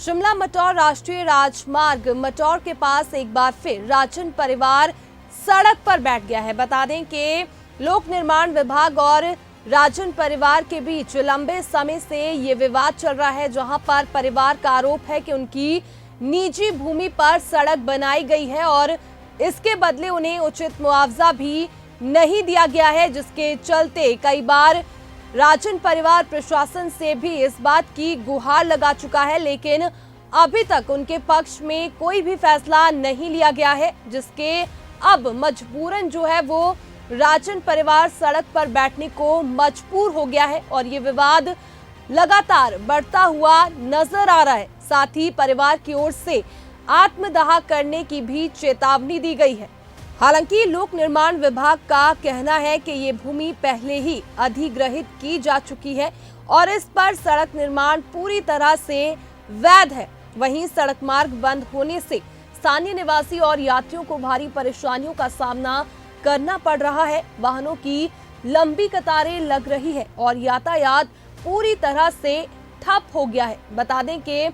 शिमला मटौर राष्ट्रीय राजमार्ग मटौर के पास एक बार फिर राजन परिवार सड़क पर बैठ गया है। बता दें कि लोक निर्माण विभाग और राजन परिवार के बीच लंबे समय से ये विवाद चल रहा है, जहां पर परिवार का आरोप है कि उनकी निजी भूमि पर सड़क बनाई गई है और इसके बदले उन्हें उचित मुआवजा भी नहीं दिया गया है, जिसके चलते कई बार राजन परिवार प्रशासन से भी इस बात की गुहार लगा चुका है, लेकिन अभी तक उनके पक्ष में कोई भी फैसला नहीं लिया गया है, जिसके अब मजबूरन जो है वो राजन परिवार सड़क पर बैठने को मजबूर हो गया है और ये विवाद लगातार बढ़ता हुआ नजर आ रहा है। साथ ही परिवार की ओर से आत्मदाह करने की भी चेतावनी दी गई है। हालांकि लोक निर्माण विभाग का कहना है कि ये भूमि पहले ही अधिग्रहित की जा चुकी है और इस पर सड़क निर्माण पूरी तरह से वैध है। वहीं सड़क मार्ग बंद होने से स्थानीय निवासी और यात्रियों को भारी परेशानियों का सामना करना पड़ रहा है। वाहनों की लंबी कतारें लग रही है और यातायात पूरी तरह से ठप हो गया है। बता दें कि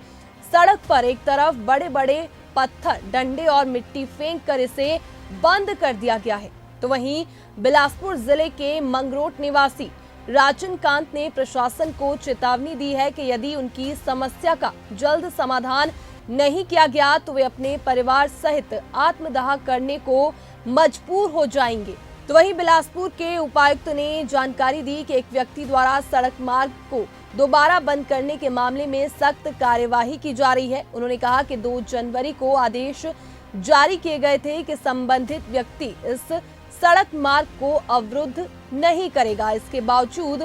सड़क पर एक तरफ बड़े बड़े पत्थर, डंडे और मिट्टी फेंक कर इसे बंद कर दिया गया है, तो वहीं बिलासपुर जिले के मंगरोट निवासी राजन कांत ने प्रशासन को चेतावनी दी है कि यदि उनकी समस्या का जल्द समाधान नहीं किया गया तो वे अपने परिवार सहित आत्मदाह करने को मजबूर हो जाएंगे। तो वहीं बिलासपुर के उपायुक्त ने जानकारी दी कि एक व्यक्ति द्वारा सड़क मार्ग को दोबारा बंद करने के मामले में सख्त कार्यवाही की जा रही है। उन्होंने कहा कि 2 जनवरी को आदेश जारी किए गए थे कि संबंधित व्यक्ति इस सड़क मार्ग को अवरुद्ध नहीं करेगा। इसके बावजूद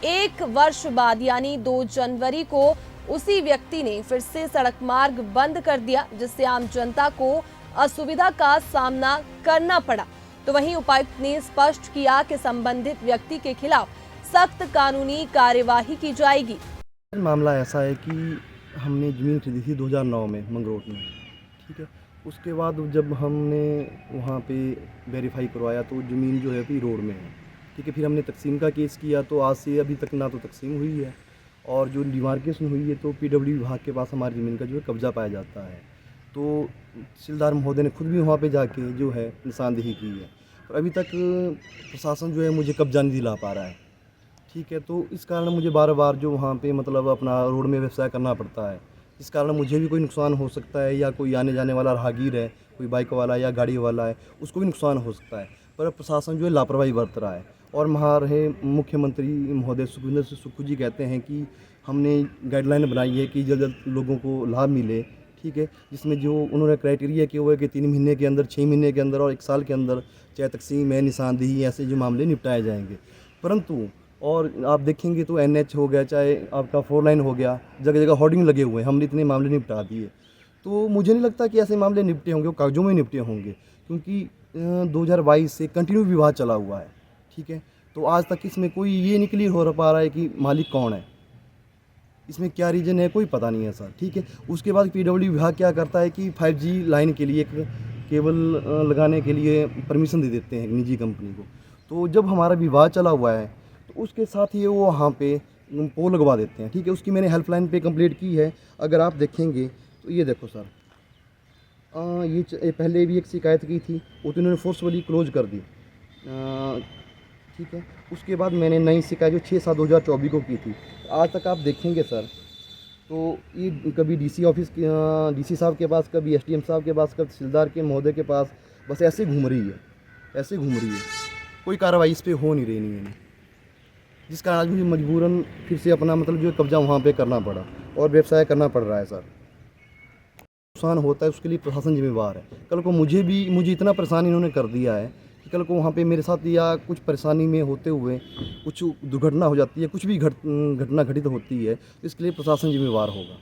1 वर्ष बाद यानी 2 जनवरी को उसी व्यक्ति ने फिर से सड़क मार्ग बंद कर दिया, जिससे आम जनता को असुविधा का सामना करना पड़ा। तो वहीं उपायुक्त ने स्पष्ट किया कि संबंधित व्यक्ति के खिलाफ सख्त कानूनी कार्यवाही की जाएगी। मामला ऐसा है कि हमने जमीन खरीदी थी 2009 में मंगरोट में, ठीक है। उसके बाद जब हमने वहाँ पे वेरीफाई करवाया तो ज़मीन जो है अभी रोड में है, ठीक है। फिर हमने तकसीम का केस किया तो आज से अभी तक ना तो तकसीम हुई है और जो डिमार्केशन हुई है तो पीडब्ल्यू विभाग के पास हमारी ज़मीन का जो है कब्जा पाया जाता है। तो तहसीलदार महोदय ने खुद भी वहाँ पे जाके जो है निशानदेही की है और अभी तक प्रशासन जो है मुझे कब्जा नहीं दिला पा रहा है, ठीक है। तो इस कारण मुझे बार बार जो वहाँ पे मतलब अपना रोड में व्यवसाय करना पड़ता है। इस कारण मुझे भी कोई नुकसान हो सकता है या कोई आने जाने वाला राहगीर है, कोई बाइक वाला या गाड़ी वाला है, उसको भी नुकसान हो सकता है। पर प्रशासन जो है लापरवाही बरत रहा है और हमारे मुख्यमंत्री महोदय सुखविंदर सिंह सुक्खू जी कहते हैं कि हमने गाइडलाइन बनाई है कि जल्द जल्द लोगों को लाभ मिले, ठीक है। जिसमें जो उन्होंने क्राइटेरिया किया हुआ है कि 3 महीने के अंदर, 6 महीने के अंदर और 1 साल के अंदर चाहे तकसीम है, निशानदेही, ऐसे जो मामले निपटाए जाएंगे। परंतु और आप देखेंगे तो NH हो गया, चाहे आपका 4 लाइन हो गया, जगह जगह होर्डिंग लगे हुए हैं, हमने इतने मामले निपटा दिए। तो मुझे नहीं लगता कि ऐसे मामले निपटे होंगे, कागजों में निपटे होंगे, क्योंकि 2022 से कंटिन्यू विवाद चला हुआ है, ठीक है। तो आज तक इसमें कोई ये नहीं क्लियर हो पा रहा है कि मालिक कौन है, इसमें क्या रीज़न है, कोई पता नहीं है सर, ठीक है। उसके बाद पीडब्ल्यू विभाग क्या करता है कि 5G लाइन के लिए एक केबल लगाने के लिए परमिशन दे देते हैं निजी कंपनी को। तो जब हमारा विवाद चला हुआ है तो उसके साथ ही वो वहाँ पे पोल लगवा देते हैं, ठीक है। उसकी मैंने हेल्पलाइन पे कंप्लेंट की है। अगर आप देखेंगे तो ये देखो सर, ये पहले भी एक शिकायत की थी, वो तो इन्होंने फोर्सफुली क्लोज कर दी, ठीक है। उसके बाद मैंने नई शिकायत जो 6/7/2024 को की थी, आज तक आप देखेंगे सर तो ये कभी DC ऑफिस DC साहब के पास, कभी SDM साहब के पास, कभी तहसीलदार के महोदय के पास, बस ऐसे घूम रही है, ऐसे घूम रही है। कोई कार्रवाई इस पर हो नहीं रही है, जिस कारण आज मुझे मजबूरन फिर से अपना मतलब जो कब्जा वहाँ पे करना पड़ा और व्यवसाय करना पड़ रहा है सर। नुकसान होता है उसके लिए प्रशासन जिम्मेवार है। कल को मुझे इतना परेशान इन्होंने कर दिया है कि कल को वहाँ पे मेरे साथ या कुछ परेशानी में होते हुए कुछ दुर्घटना हो जाती है, कुछ भी घटना घटित होती है, इसके लिए प्रशासन जिम्मेवार होगा।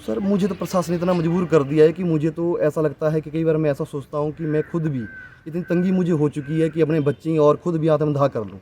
सर मुझे तो प्रशासन इतना मजबूर कर दिया है कि मुझे तो ऐसा लगता है कि कई बार मैं ऐसा सोचता हूँ कि मैं खुद भी इतनी तंगी मुझे हो चुकी है कि अपने बच्चे और खुद भी आत्मदाह कर लूँ।